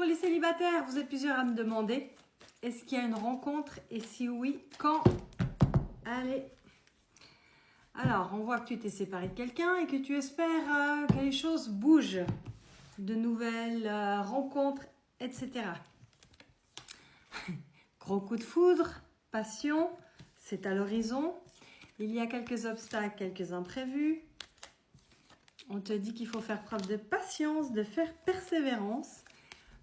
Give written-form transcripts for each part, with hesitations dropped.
Pour les célibataires, vous êtes plusieurs à me demander, est-ce qu'il y a une rencontre et si oui, quand? Allez. Alors, on voit que tu t'es séparé de quelqu'un et que tu espères que les choses bougent. De nouvelles rencontres, etc. Gros coup de foudre, passion, c'est à l'horizon. Il y a quelques obstacles, quelques imprévus. On te dit qu'il faut faire preuve de patience, de faire persévérance.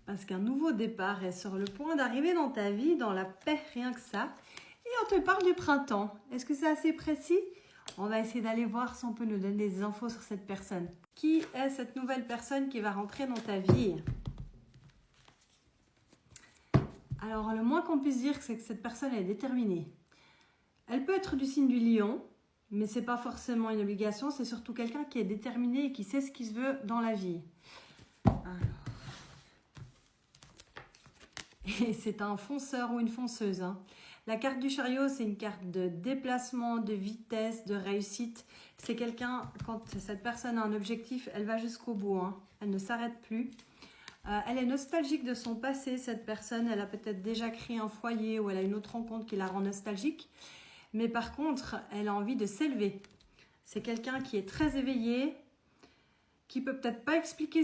Parce qu'un nouveau départ est sur le point d'arriver dans ta vie, dans la paix, rien que ça. Et on te parle du printemps. Est-ce que c'est assez précis? On va essayer d'aller voir si on peut nous donner des infos sur cette personne. Qui est cette nouvelle personne qui va rentrer dans ta vie? Alors, le moins qu'on puisse dire, c'est que cette personne est déterminée. Elle peut être du signe du lion, mais ce n'est pas forcément une obligation. C'est surtout quelqu'un qui est déterminé et qui sait ce qu'il veut dans la vie. Alors. Et c'est un fonceur ou une fonceuse. Hein. La carte du chariot, c'est une carte de déplacement, de vitesse, de réussite. C'est quelqu'un, quand cette personne a un objectif, elle va jusqu'au bout. Hein. Elle ne s'arrête plus. Elle est nostalgique de son passé, cette personne. Elle a peut-être déjà créé un foyer ou elle a une autre rencontre qui la rend nostalgique. Mais par contre, elle a envie de s'élever. C'est quelqu'un qui est très éveillé, qui peut peut-être pas expliquer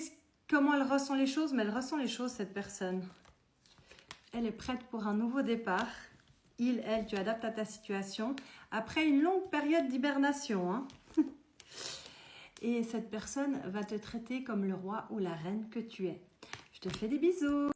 comment elle ressent les choses, mais elle ressent les choses, cette personne. Elle est prête pour un nouveau départ. Elle, tu adaptes à ta situation. Après une longue période d'hibernation. Hein. Et cette personne va te traiter comme le roi ou la reine que tu es. Je te fais des bisous.